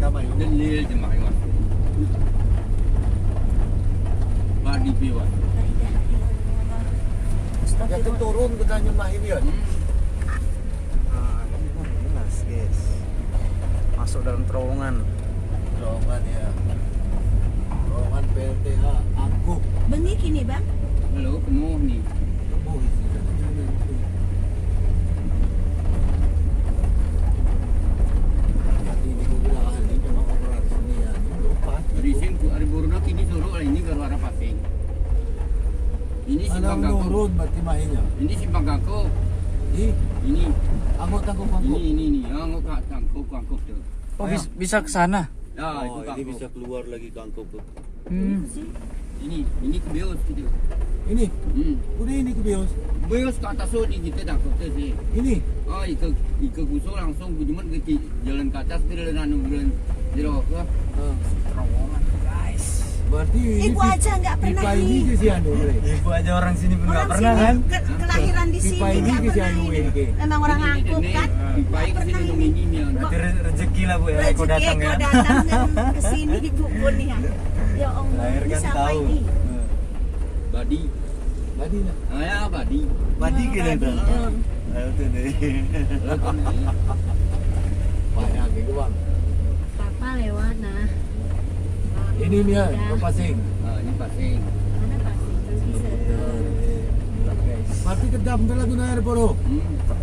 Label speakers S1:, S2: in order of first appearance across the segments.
S1: damai.
S2: Delil je mai wan. Badi piwa.
S1: Yang turun ke Tanjung Mahir ya.
S3: Jelas guys. Masuk dalam terowongan.
S1: Terowongan ya. Terowongan PLTH Angkuk.
S4: Bengi kini bang?
S2: Hello, penuh ni. Risin ku ari buruna kini suruh ini ke arah Pasing. Ini simpang
S1: Anak
S2: Gako.
S1: turun berarti mahirnya.
S2: Ini simpang Gako. Ini.
S1: Angkut Angkuk Angkuk.
S2: Ini. Angkut Angkuk tu.
S3: Oh, bisa ke sana.
S2: Ya, itu
S1: Oh, ini
S2: Gako.
S1: bisa keluar lagi ke Angkuk tuh.
S2: Ini ke Beos gitu.
S1: Ini, udah ini ke Bios.
S2: Beos ke atas ni kita dah kota sih.
S1: Ini,
S2: Oh, ike gusul langsung cuma ke jalan ke atas jalan jero ke
S3: Terowongan guys.
S1: berarti ini
S4: Ibu aja nggak pernah
S1: pipa ini
S4: nih.
S1: ke si Anu.
S3: Ibu aja orang sini pun nggak
S4: Orang
S3: pernah
S4: sini
S3: kan?
S4: Kelahiran di
S1: Pipa
S4: sini
S1: ini
S4: nggak
S1: ke si
S4: pernah
S1: Anu
S4: ini.
S1: ini.
S4: Memang orang angkut kan?
S2: Pipai ke sini nung ini ni.
S3: Berarti rezeki lah bu ya, kau datang ya.
S4: Kau datang kan ke sini ibu pun ya. Ya Allah,
S3: Lahir kan
S4: bisa
S3: tahu.
S4: ini.
S2: Badi.
S1: Tadi nak.
S2: Ah ya badi.
S3: Badi kita
S4: Badi,
S3: dah. Ayo tuh deh.
S1: Banyak gitu bang.
S4: Papa lewat nah.
S1: Ini dia, ke Pasing.
S2: Ah ini Pasing.
S4: Mana pasti bisa.
S1: Berarti kedap dah lagu na air poro.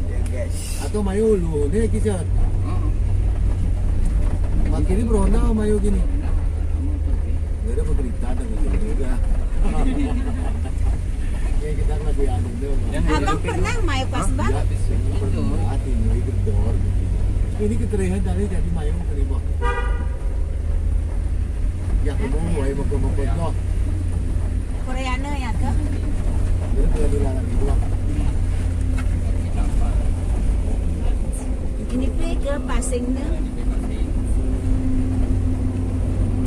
S3: Ya guys.
S1: Atau mayu lu, ni kisah.
S2: Oh.
S1: Makin ini berona mayu gini.
S2: Kamu pergi.
S1: Dia ada berita dengan dia juga. Ya kita lagi anu dia.
S4: Abang pernah main pas bang?
S1: Ya, pernah ini gedor. Ini keterihan tadi jadi mayu terima. Ya kamu mulai mau kok.
S4: Koreana ya ke?
S1: Dia tuh dilarang itu.
S4: Ini pe ke Pasingnya.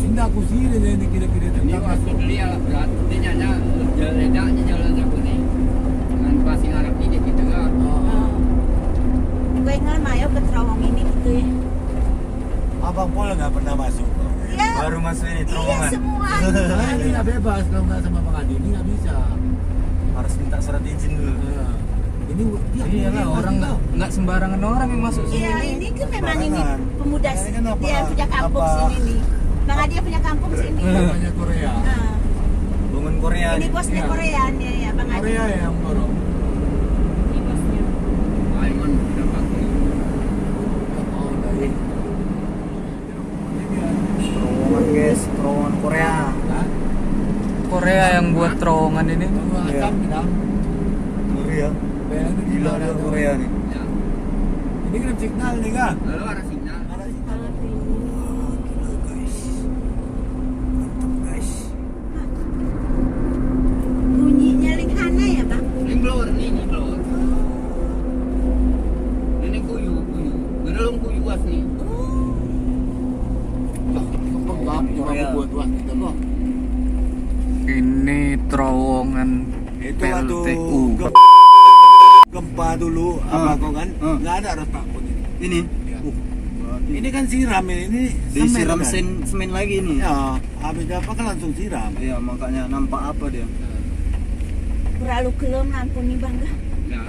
S1: Indah aku sih ini kira-kira
S2: Ini
S1: tentang
S2: waktu dia berat, dia nyanya jalan jalan aku ni. Dengan Pasing Arab ni dia kita kan.
S4: Gue ingat mayo ke terowong ini gitu ya.
S3: Abang Pol nggak pernah masuk.
S4: Iya.
S3: Baru masuk ini
S4: Iya
S3: terowongan.
S4: semua.
S1: Nah, ini nggak bebas kalau nggak sama Bang Adi ini nggak bisa.
S3: Harus minta surat izin dulu.
S1: Nah, ini
S3: Iya lah, orang nggak sembarangan orang yang masuk sini.
S4: Iya ini kan memang ini
S3: Sembarangan.
S4: pemuda
S3: Ini kan apa-
S4: dia punya kampung
S3: apa-
S4: sini nih. Bang Adi punya kampung sini.
S1: namanya Korea.
S4: Nah,
S3: Bangun Korea.
S4: ini
S3: nih.
S4: bosnya
S1: Iya.
S4: Korea nih ya Bang Adi.
S1: Korea yang borong.
S4: Ini bosnya.
S2: Aiman sudah pakai.
S1: Oh, dari.
S3: Terowongan guys, terowongan Korea.
S1: Hah?
S3: Korea yang buat terowongan ini.
S1: Tunggu asam kita.
S3: Korea.
S1: Bayangin itu
S3: Gila
S1: ada
S3: dia
S1: tuh.
S3: Korea nih.
S2: Ya.
S1: Ini kan signal nih kak.
S2: Lalu arah sinyal.
S3: Gila guys. Mantap guys.
S4: Bunyinya linghana ya Bang?
S2: Ini blower ni blower. Ini kuyu. Gerelung kuyu was ni.
S1: Lah, kepengap cuma
S3: Korea.
S1: buat was kita kok.
S3: Ini terowongan
S5: Itu waktu
S3: PLTU.
S5: gempa dulu apa kau kan nggak ada retak pun ini.
S3: Ini
S5: Ini kan siram ini
S3: disiram
S5: kan?
S3: semen lagi ini.
S5: Ya, habis apa kan langsung siram.
S3: Iya, makanya nampak apa dia.
S4: Berlalu kelem lampu nih Bang.
S2: Ya.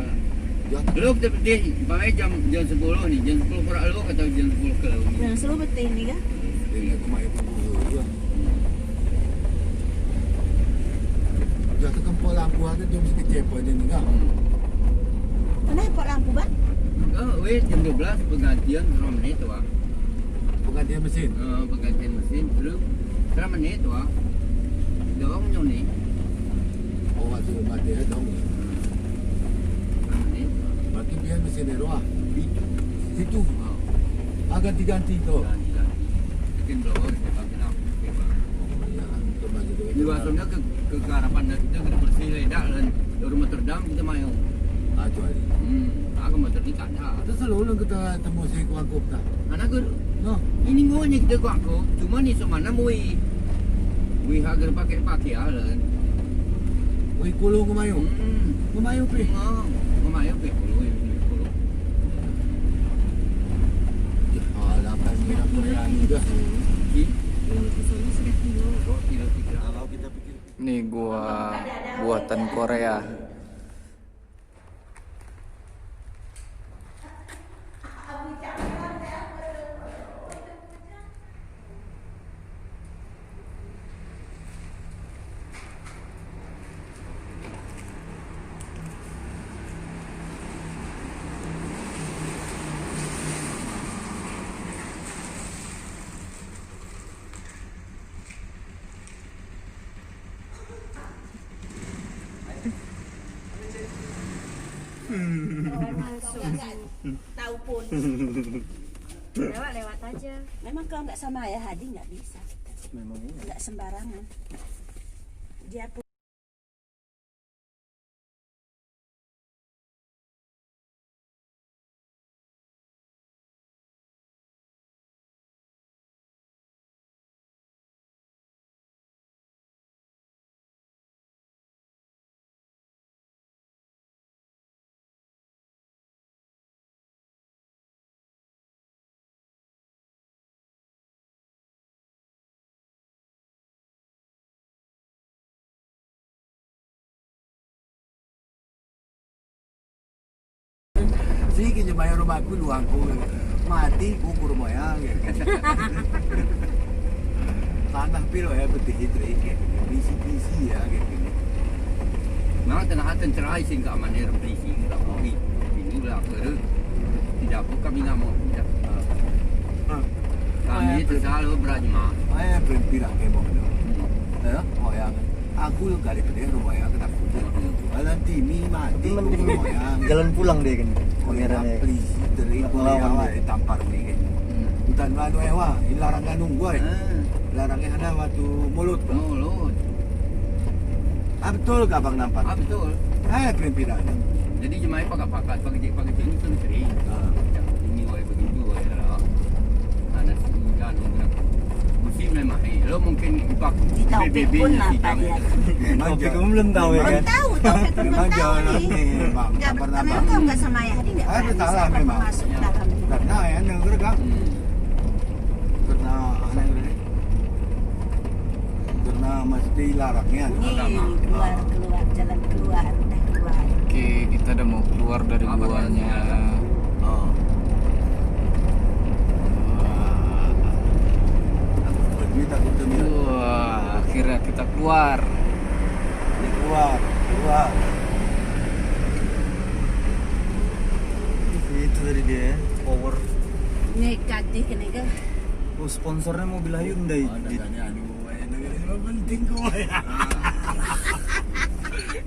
S2: Lalu kita baik jam 10 ni. Jam 10 kurang lalu atau jam 10 ke lalu.
S4: Yang selalu betul ini kan?
S1: Ini aku main pemburu juga. Udah kekempul lampu aja jam sekecil aja nih kak.
S4: Kenapa lampu Bang?
S2: Oh, wait jam 12 penggantian berapa menit tu ah.
S1: Penggantian mesin.
S2: Penggantian mesin terus berapa menit tu ah. Dorong nyo ni.
S1: Oh, waktu mati ya dong.
S2: Berapa menit?
S1: Berarti dia mesin Eroa.
S2: Itu.
S1: Situ.
S2: Oh,
S1: Ganti-ganti tuh.
S2: ganti. Bikin blower kita pakai lampu.
S1: Oh, iya. Coba gitu.
S2: Di wasumnya ke garapan kita kena bersih ledak dan rumah terdam kita main.
S1: Kecuali.
S2: Aku mau terdikat dah.
S1: Itu selalu kita temu si kuangkup tak.
S2: Anak aku
S1: No.
S2: ini ngonya kita kuangku. Cuma ni semana mui. Mui hagar pakai alan.
S1: Wih kulung kumayu. Kumayu pi.
S2: Oh, mamayo pe kulo yung kulo.
S1: Oh, lapan kita Korea ni. Sudah.
S2: Kilo 3.
S5: Kalau kita pikir
S3: Nih gua buatan Korea.
S4: Tahu pun.
S6: Lewat aja.
S4: Memang kalau nggak sama ayah Hadi nggak bisa.
S5: memang ini.
S4: Nggak sembarangan. Dia pun
S5: Sige nyo bayar rumah aku luang ko. Mati ko puro moyang. Tanah piro ya betul hitre ke. Bisi ya gitu.
S2: Nah, tenaga tentara sing ka manera polisi ka kopi. Ini lah ke. Tidak apa kami nggak mau. Tidak. Kami itu selalu berajma.
S5: Ay pira ke mo. Ya, moyang. Aku kali gede rumah ya kena kuda. Nanti mi mati ko moyang.
S7: Jalan pulang deh kan pangerannya.
S5: Polisi dari Korea tampar nih. Hutan manu ewa, ilarang ganung gue. Larangnya ada waktu mulut.
S2: Mulut.
S5: Ah betul ka bang nampak?
S2: Ah betul.
S5: Ay pira.
S2: Jadi jemaah pakai ini pun sering. Ini wae begitu wae lah. Ada kan musim memang. Lo mungkin ipak
S4: di Taufik pun apa dia.
S7: Tapi kamu belum tahu ya
S4: Belum
S7: kan?
S4: tahu, Taufik pun belum
S5: Memang
S4: tahu
S5: jalan
S4: nih.
S5: nih bang.
S4: Nggak
S5: Tampar
S4: memang
S5: nampak.
S4: kalau nggak sama ayah Hadi nggak
S5: Ah,
S4: berani
S5: salah
S4: siapa
S5: memang.
S4: masuk
S2: Ya.
S4: dalam.
S5: Karena ya negeri kan. Karena anak ini. Karena masih dilarangnya.
S4: Nih keluar jalan keluar udah keluar.
S3: Oke, kita udah mau keluar dari
S2: Apa
S3: guanya.
S5: Oh. Aku pergi takut demi
S3: Wah, akhirnya kita keluar.
S5: keluar.
S7: Itu tadi dia power.
S4: Nekat deh kena ke.
S7: Oh, sponsornya mobil Hyundai.
S5: Penting kok ya.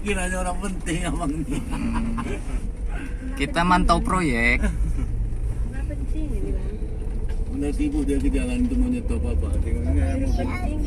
S5: Kiranya orang penting emang nih.
S3: Kita mantau proyek.
S6: Nggak penting ini bang.
S5: Udah sibuk dia ke jalan itu mau nyetok apa. Tengoknya mobil.
S6: Penting